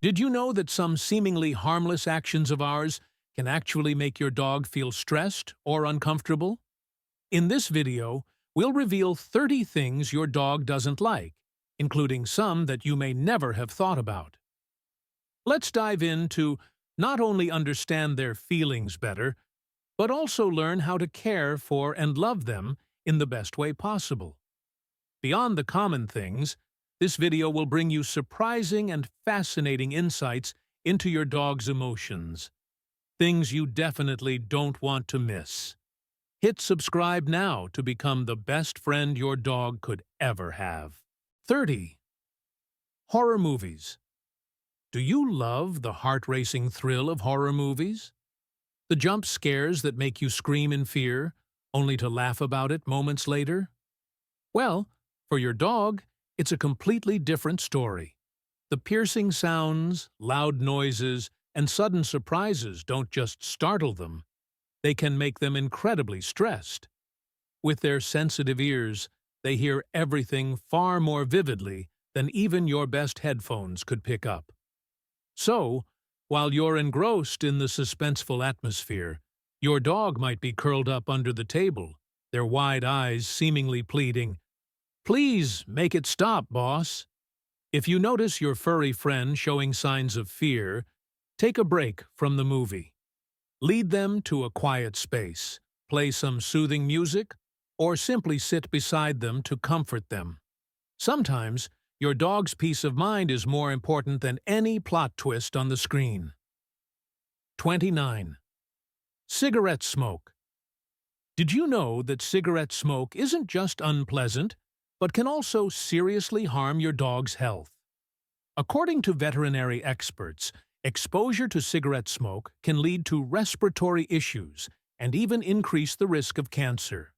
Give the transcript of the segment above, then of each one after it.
Did you know that some seemingly harmless actions of ours can actually make your dog feel stressed or uncomfortable? In this video, we'll reveal 30 things your dog doesn't like, including some that you may never have thought about. Let's dive in to not only understand their feelings better, but also learn how to care for and love them in the best way possible. Beyond the common things, this video will bring you surprising and fascinating insights into your dog's emotions. Things you definitely don't want to miss. Hit subscribe now to become the best friend your dog could ever have. 30. Horror movies. Do you love the heart-racing thrill of horror movies? The jump scares that make you scream in fear, only to laugh about it moments later? Well, for your dog, it's a completely different story. The piercing sounds, loud noises, and sudden surprises don't just startle them. They can make them incredibly stressed. With their sensitive ears, they hear everything far more vividly than even your best headphones could pick up. So, while you're engrossed in the suspenseful atmosphere, your dog might be curled up under the table, their wide eyes seemingly pleading, "Please, make it stop, boss." If you notice your furry friend showing signs of fear, take a break from the movie. Lead them to a quiet space, play some soothing music, or simply sit beside them to comfort them. Sometimes, your dog's peace of mind is more important than any plot twist on the screen. 29. Cigarette smoke. Did you know that cigarette smoke isn't just unpleasant, but can also seriously harm your dog's health? According to veterinary experts, exposure to cigarette smoke can lead to respiratory issues and even increase the risk of cancer.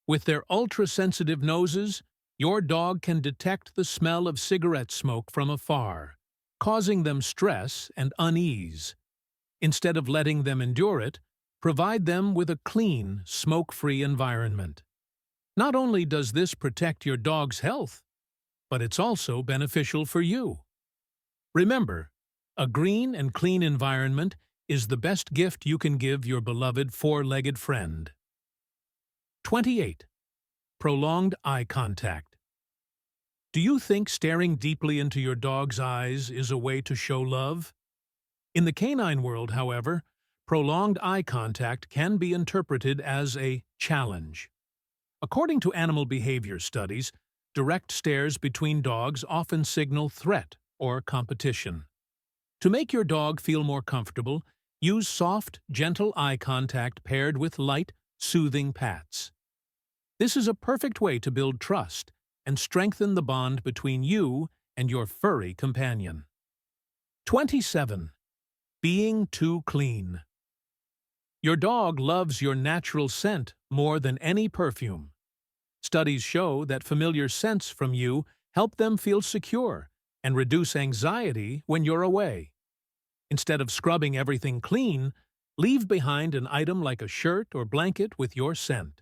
With their ultra-sensitive noses, your dog can detect the smell of cigarette smoke from afar, causing them stress and unease. Instead of letting them endure it, provide them with a clean, smoke-free environment. Not only does this protect your dog's health, but it's also beneficial for you. Remember, a green and clean environment is the best gift you can give your beloved four-legged friend. 28. Prolonged eye contact. Do you think staring deeply into your dog's eyes is a way to show love? In the canine world, however, prolonged eye contact can be interpreted as a challenge. According to animal behavior studies, direct stares between dogs often signal threat or competition. To make your dog feel more comfortable, use soft, gentle eye contact paired with light, soothing pats. This is a perfect way to build trust and strengthen the bond between you and your furry companion. 27. Being too clean. Your dog loves your natural scent more than any perfume. Studies show that familiar scents from you help them feel secure and reduce anxiety when you're away. Instead of scrubbing everything clean, leave behind an item like a shirt or blanket with your scent.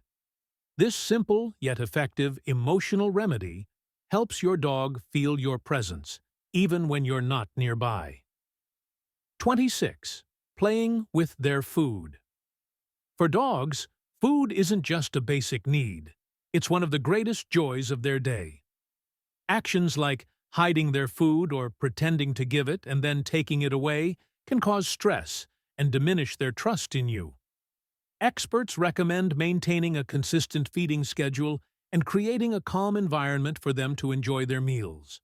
This simple yet effective emotional remedy helps your dog feel your presence, even when you're not nearby. 26. Playing with their food. For dogs, food isn't just a basic need. It's one of the greatest joys of their day. Actions like hiding their food or pretending to give it and then taking it away can cause stress and diminish their trust in you. Experts recommend maintaining a consistent feeding schedule and creating a calm environment for them to enjoy their meals.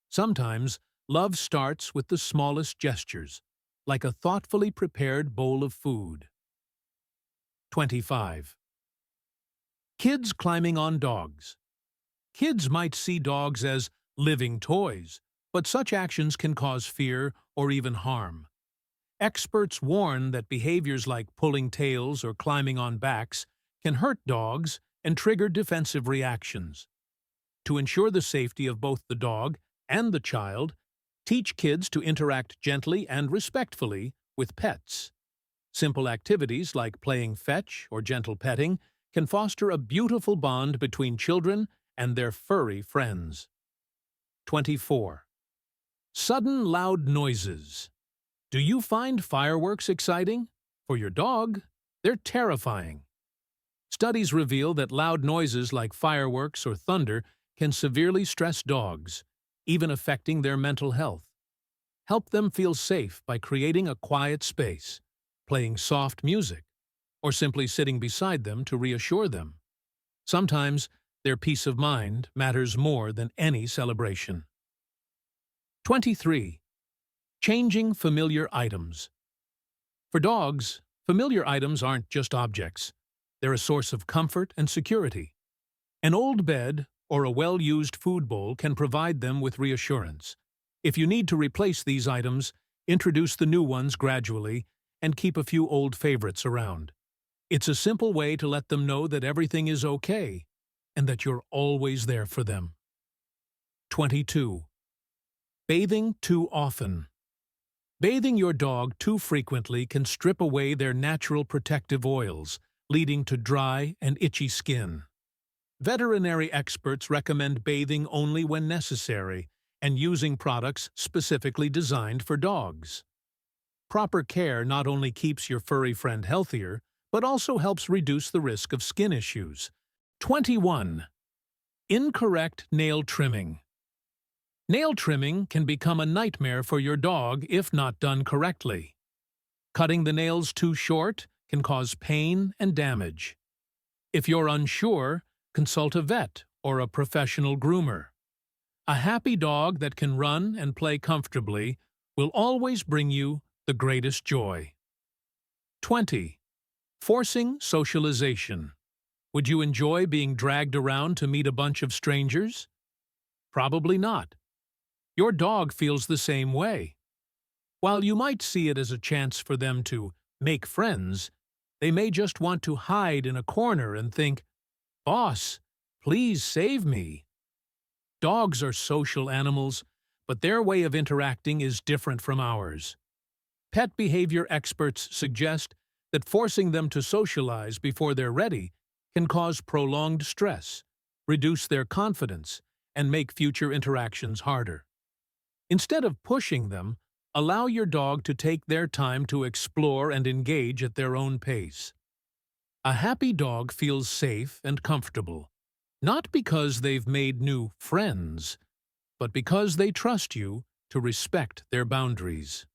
Sometimes, love starts with the smallest gestures, like a thoughtfully prepared bowl of food. 25. Kids climbing on dogs. Kids might see dogs as living toys, but such actions can cause fear or even harm. Experts warn that behaviors like pulling tails or climbing on backs can hurt dogs and trigger defensive reactions. To ensure the safety of both the dog and the child, teach kids to interact gently and respectfully with pets. Simple activities like playing fetch or gentle petting can foster a beautiful bond between children and their furry friends. 24. Sudden loud noises. Do you find fireworks exciting? For your dog, they're terrifying. Studies reveal that loud noises like fireworks or thunder can severely stress dogs, even affecting their mental health. Help them feel safe by creating a quiet space, playing soft music, or simply sitting beside them to reassure them. Sometimes, their peace of mind matters more than any celebration. 23. Changing familiar items. For dogs, familiar items aren't just objects. They're a source of comfort and security. An old bed or a well-used food bowl can provide them with reassurance. If you need to replace these items, introduce the new ones gradually and keep a few old favorites around. It's a simple way to let them know that everything is okay and that you're always there for them. 22. Bathing too often. Bathing your dog too frequently can strip away their natural protective oils, leading to dry and itchy skin. Veterinary experts recommend bathing only when necessary and using products specifically designed for dogs. Proper care not only keeps your furry friend healthier, but also helps reduce the risk of skin issues. 21. Incorrect nail trimming. Nail trimming can become a nightmare for your dog if not done correctly. Cutting the nails too short can cause pain and damage. If you're unsure, consult a vet or a professional groomer. A happy dog that can run and play comfortably will always bring you the greatest joy. 20. Forcing socialization. Would you enjoy being dragged around to meet a bunch of strangers? Probably not. Your dog feels the same way. While you might see it as a chance for them to make friends, they may just want to hide in a corner and think, "Boss, please save me." Dogs are social animals, but their way of interacting is different from ours. Pet behavior experts suggest that forcing them to socialize before they're ready can cause prolonged stress, reduce their confidence, and make future interactions harder. Instead of pushing them, allow your dog to take their time to explore and engage at their own pace. A happy dog feels safe and comfortable, not because they've made new friends, but because they trust you to respect their boundaries.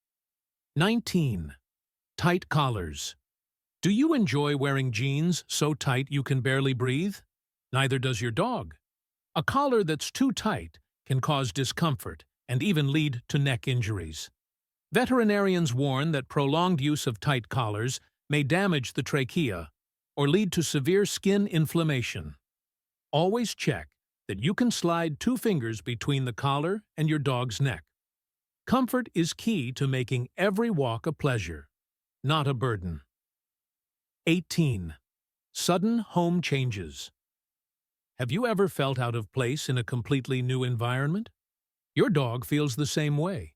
19. Tight collars. Do you enjoy wearing jeans so tight you can barely breathe? Neither does your dog. A collar that's too tight can cause discomfort and even lead to neck injuries. Veterinarians warn that prolonged use of tight collars may damage the trachea or lead to severe skin inflammation. Always check that you can slide 2 fingers between the collar and your dog's neck. Comfort is key to making every walk a pleasure, not a burden. 18. Sudden home changes. Have you ever felt out of place in a completely new environment? Your dog feels the same way.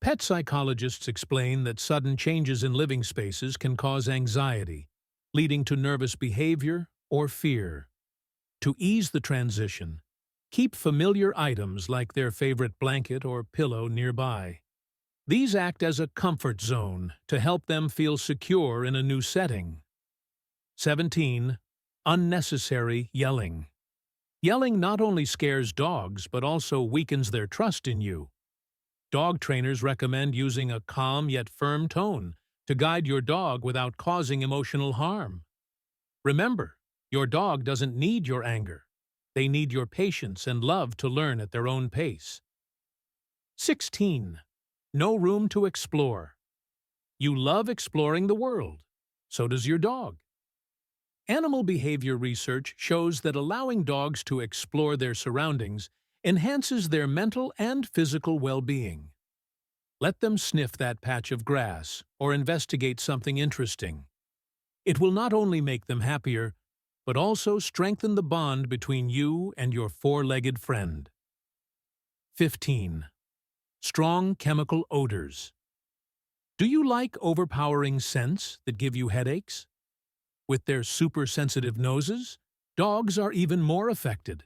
Pet psychologists explain that sudden changes in living spaces can cause anxiety, leading to nervous behavior or fear. To ease the transition, keep familiar items like their favorite blanket or pillow nearby. These act as a comfort zone to help them feel secure in a new setting. 17. Unnecessary yelling. Yelling not only scares dogs but also weakens their trust in you. Dog trainers recommend using a calm yet firm tone to guide your dog without causing emotional harm. Remember, your dog doesn't need your anger. They need your patience and love to learn at their own pace. 16. No room to explore. You love exploring the world. So does your dog. Animal behavior research shows that allowing dogs to explore their surroundings enhances their mental and physical well-being. Let them sniff that patch of grass or investigate something interesting. It will not only make them happier, but also strengthen the bond between you and your 4-legged friend. 15. Strong chemical odors. Do you like overpowering scents that give you headaches? With their super-sensitive noses, dogs are even more affected.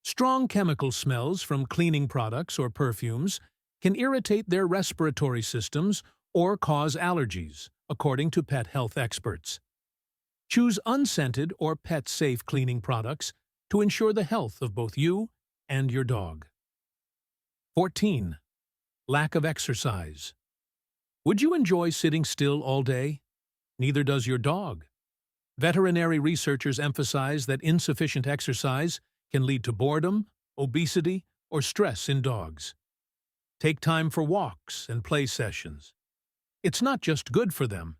Strong chemical smells from cleaning products or perfumes can irritate their respiratory systems or cause allergies, according to pet health experts. Choose unscented or pet-safe cleaning products to ensure the health of both you and your dog. 14. Lack of exercise. Would you enjoy sitting still all day? Neither does your dog. Veterinary researchers emphasize that insufficient exercise can lead to boredom, obesity, or stress in dogs. Take time for walks and play sessions. It's not just good for them,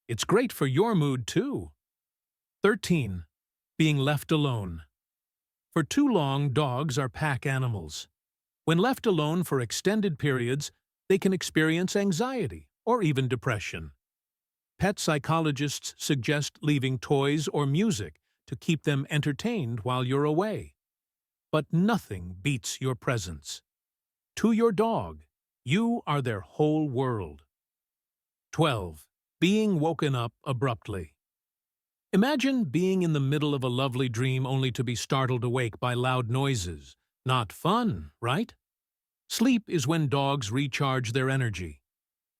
it's great for your mood too. 13. Being left alone. For too long, dogs are pack animals. When left alone for extended periods, they can experience anxiety or even depression. Pet psychologists suggest leaving toys or music to keep them entertained while you're away. But nothing beats your presence. To your dog, you are their whole world. 12. Being woken up abruptly. Imagine being in the middle of a lovely dream only to be startled awake by loud noises. Not fun, right? Sleep is when dogs recharge their energy.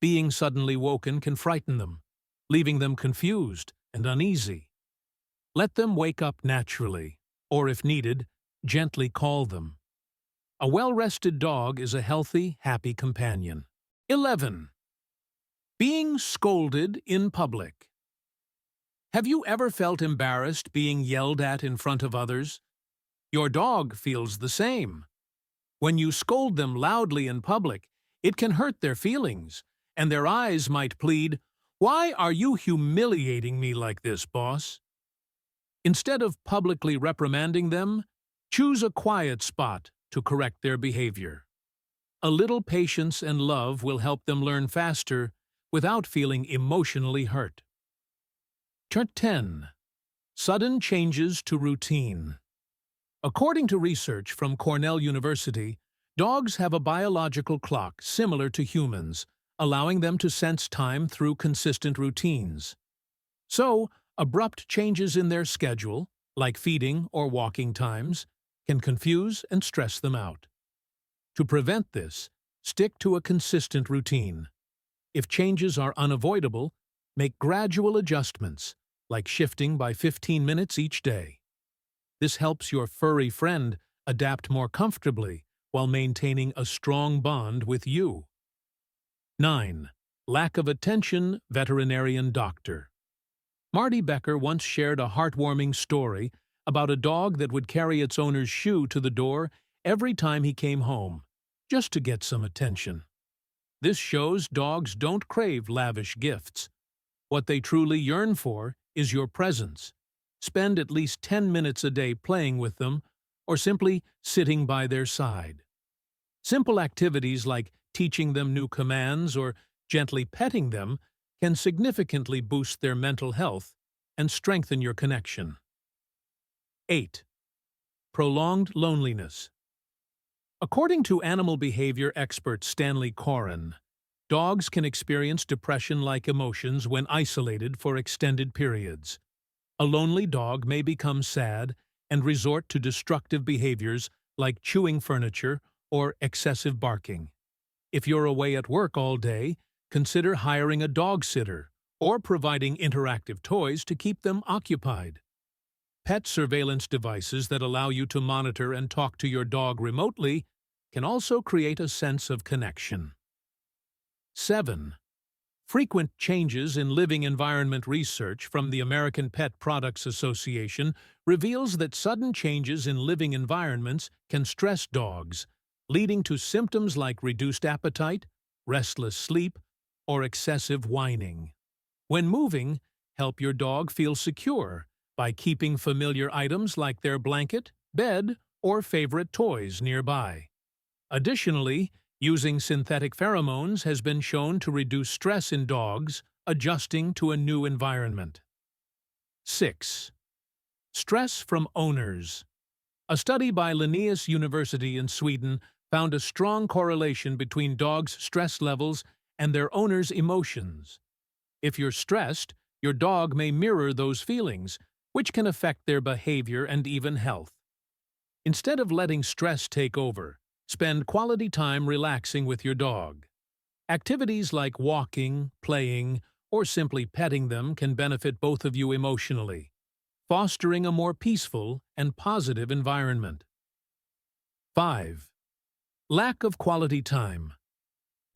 Being suddenly woken can frighten them, leaving them confused and uneasy. Let them wake up naturally, or if needed, gently call them. A well-rested dog is a healthy, happy companion. 11. Being scolded in public. Have you ever felt embarrassed being yelled at in front of others? Your dog feels the same. When you scold them loudly in public, it can hurt their feelings, and their eyes might plead, "Why are you humiliating me like this, boss?" Instead of publicly reprimanding them, choose a quiet spot to correct their behavior. A little patience and love will help them learn faster without feeling emotionally hurt. 10. Sudden changes to routine. According to research from Cornell University, dogs have a biological clock similar to humans, allowing them to sense time through consistent routines. So, abrupt changes in their schedule, like feeding or walking times, can confuse and stress them out. To prevent this, stick to a consistent routine. If changes are unavoidable, make gradual adjustments, like shifting by 15 minutes each day. This helps your furry friend adapt more comfortably while maintaining a strong bond with you. 9. Lack of attention, veterinarian doctor. Marty Becker once shared a heartwarming story about a dog that would carry its owner's shoe to the door every time he came home, just to get some attention. This shows dogs don't crave lavish gifts. What they truly yearn for is your presence. Spend at least 10 minutes a day playing with them or simply sitting by their side. Simple activities like teaching them new commands or gently petting them can significantly boost their mental health and strengthen your connection. 8. Prolonged loneliness. According to animal behavior expert Stanley Coren, dogs can experience depression-like emotions when isolated for extended periods. A lonely dog may become sad and resort to destructive behaviors like chewing furniture or excessive barking. If you're away at work all day, consider hiring a dog sitter or providing interactive toys to keep them occupied. Pet surveillance devices that allow you to monitor and talk to your dog remotely can also create a sense of connection. 7. Frequent changes in living environment. Research from the American Pet Products Association reveals that sudden changes in living environments can stress dogs, leading to symptoms like reduced appetite, restless sleep, or excessive whining. When moving, help your dog feel secure by keeping familiar items like their blanket, bed, or favorite toys nearby. Additionally, using synthetic pheromones has been shown to reduce stress in dogs adjusting to a new environment. 6. Stress from owners. A study by Linnaeus University in Sweden found a strong correlation between dogs' stress levels and their owners' emotions. If you're stressed, your dog may mirror those feelings, which can affect their behavior and even health. Instead of letting stress take over, Spend quality time relaxing with your dog. Activities like walking, playing, or simply petting them can benefit both of you emotionally, fostering a more peaceful and positive environment. 5. Lack of quality time.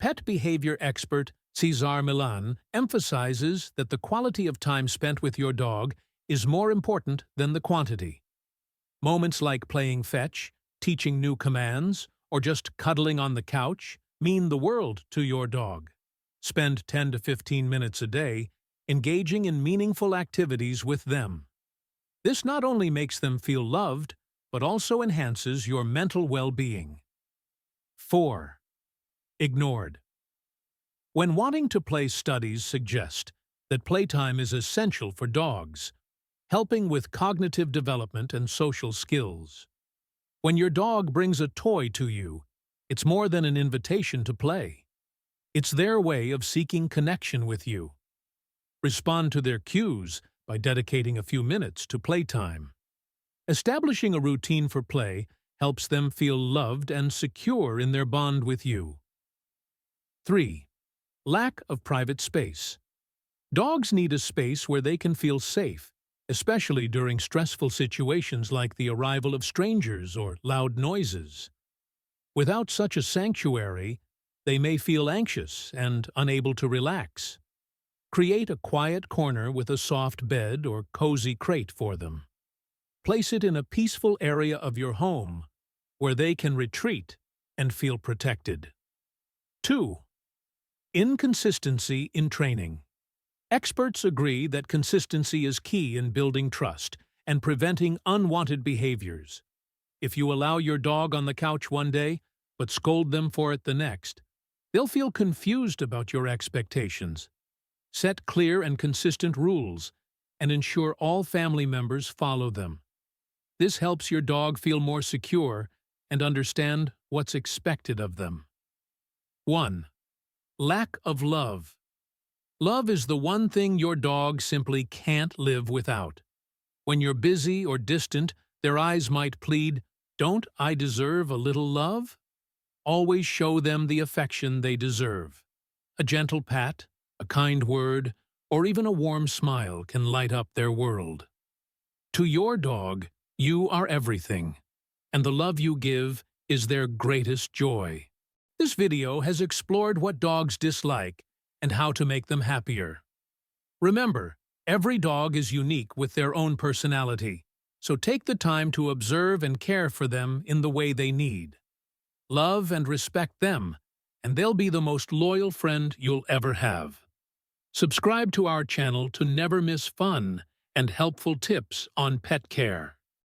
Pet behavior expert Cesar Millan emphasizes that the quality of time spent with your dog is more important than the quantity. Moments like playing fetch, teaching new commands, or just cuddling on the couch mean the world to your dog. Spend 10 to 15 minutes a day engaging in meaningful activities with them. This not only makes them feel loved, but also enhances your mental well-being. 4. Ignored. When wanting to play, studies suggest that playtime is essential for dogs, helping with cognitive development and social skills. When your dog brings a toy to you, it's more than an invitation to play. It's their way of seeking connection with you. Respond to their cues by dedicating a few minutes to playtime. Establishing a routine for play helps them feel loved and secure in their bond with you. 3. Lack of private space. Dogs need a space where they can feel safe, especially during stressful situations like the arrival of strangers or loud noises. Without such a sanctuary, they may feel anxious and unable to relax. Create a quiet corner with a soft bed or cozy crate for them. Place it in a peaceful area of your home where they can retreat and feel protected. 2. Inconsistency in training. Experts agree that consistency is key in building trust and preventing unwanted behaviors. If you allow your dog on the couch one day, but scold them for it the next, they'll feel confused about your expectations. Set clear and consistent rules and ensure all family members follow them. This helps your dog feel more secure and understand what's expected of them. 1. Lack of love. Love is the one thing your dog simply can't live without. When you're busy or distant, their eyes might plead, "Don't I deserve a little love?" Always show them the affection they deserve. A gentle pat, a kind word, or even a warm smile can light up their world. To your dog, you are everything, and the love you give is their greatest joy. This video has explored what dogs dislike and how to make them happier. Remember, every dog is unique with their own personality, so take the time to observe and care for them in the way they need. Love and respect them, and they'll be the most loyal friend you'll ever have. Subscribe to our channel to never miss fun and helpful tips on pet care.